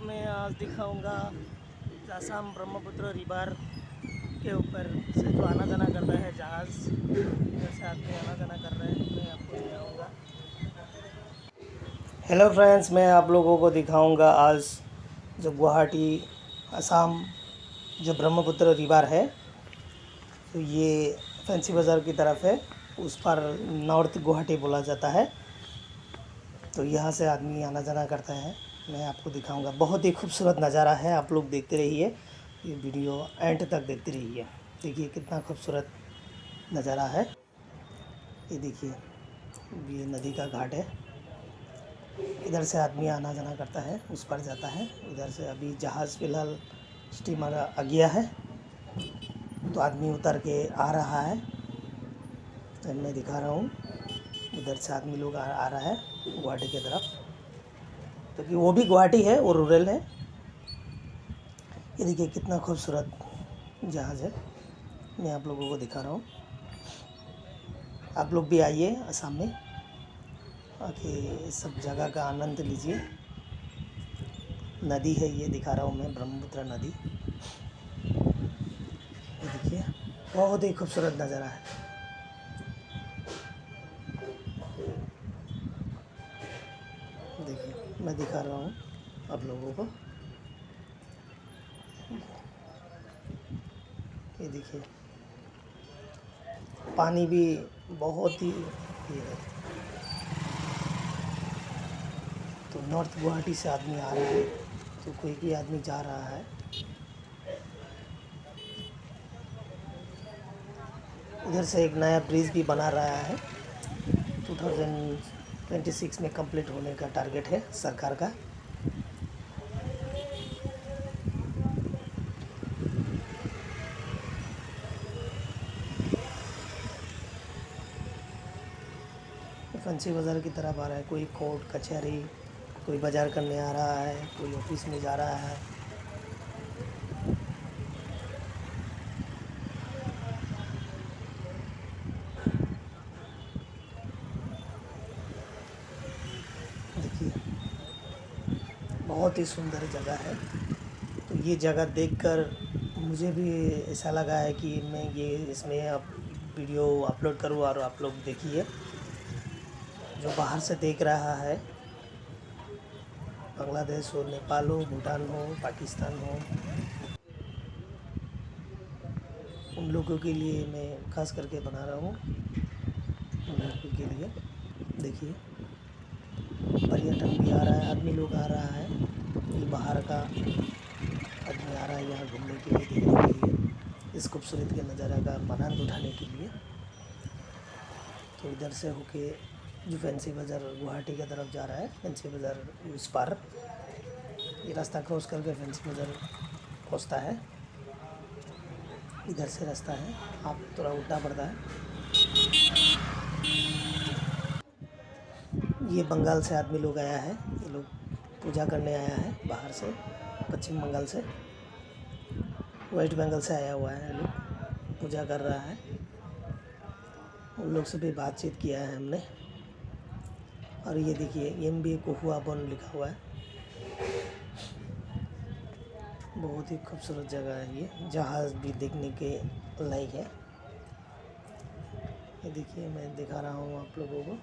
मैं आज दिखाऊंगा आसाम ब्रह्मपुत्र रिवर के ऊपर से जो आना जाना करता है जहाज़, जैसे आदमी आना जाना कर रहे हैं, मैं आपको दिखाऊंगा। हेलो फ्रेंड्स, मैं आप लोगों को दिखाऊंगा आज जो गुवाहाटी असम जो ब्रह्मपुत्र रिवर है, तो ये फैंसी बाज़ार की तरफ है, उस पर नॉर्थ गुवाहाटी बोला जाता है। तो यहाँ से आदमी आना जाना करता है, मैं आपको दिखाऊंगा। बहुत ही खूबसूरत नज़ारा है, आप लोग देखते रहिए, ये वीडियो एंड तक देखते रहिए। देखिए कितना खूबसूरत नज़ारा है। ये देखिए, ये नदी का घाट है, इधर से आदमी आना जाना करता है, उस पर जाता है। इधर से अभी जहाज़ फ़िलहाल स्टीमर आ गया है, तो आदमी उतर के आ रहा है। तो मैं दिखा रहा हूँ, उधर से आदमी लोग आ रहा है गुवाहाटी की तरफ, क्योंकि वो भी गुवाहाटी है, वो रूरल है। ये देखिए कितना खूबसूरत जहाज़ है, मैं आप लोगों को दिखा रहा हूँ। आप लोग भी आइए असम में, आके इस सब जगह का आनंद लीजिए। नदी है, ये दिखा रहा हूँ मैं, ब्रह्मपुत्र नदी। ये देखिए बहुत ही खूबसूरत नज़ारा है। देखिए मैं दिखा रहा हूँ आप लोगों को, ये देखिए पानी भी बहुत ही ये है। तो नॉर्थ गुवाहाटी से आदमी आ रहा है, तो कोई भी आदमी जा रहा है। उधर से एक नया ब्रिज भी बना रहा है, 2026 में कंप्लीट होने का टारगेट है सरकार का। फंसी बाज़ार की तरफ आ रहा है, कोई कोर्ट कचहरी, कोई बाज़ार करने आ रहा है, कोई ऑफिस में जा रहा है। देखिए बहुत ही सुंदर जगह है। तो ये जगह देखकर मुझे भी ऐसा लगा है कि मैं ये इसमें अब वीडियो अपलोड करूँ और आप लोग देखिए। जो बाहर से देख रहा है, बांग्लादेश हो, नेपाल हो, भूटान हो, पाकिस्तान हो, उन लोगों के लिए मैं खास करके बना रहा हूँ, उन लोगों के लिए। देखिए पर्यटन भी आ रहा है, आदमी लोग आ रहा है, ये बाहर का आदमी आ रहा है यहाँ घूमने के लिए, देखने के लिए, इस खूबसूरत के नज़ारा का आनंद उठाने के लिए। तो इधर से होके जो फैंसी बाज़ार गुवाहाटी की तरफ जा रहा है, फैंसी बाज़ार उस पार ये रास्ता क्रॉस करके फैंसी बाज़ार पहुँचता है। इधर से रास्ता है, आप थोड़ा उल्टा पड़ता है। ये बंगाल से आदमी लोग आया है, ये लोग पूजा करने आया है बाहर से, पश्चिम बंगाल से, वेस्ट बंगाल से आया हुआ है। ये लोग पूजा कर रहा है, उन लोग से भी बातचीत किया है हमने। और ये देखिए MBA कोहुआ वन लिखा हुआ है। बहुत ही खूबसूरत जगह है, ये जहाज़ भी देखने के लायक है। ये देखिए मैं दिखा रहा हूँ आप लोगों को।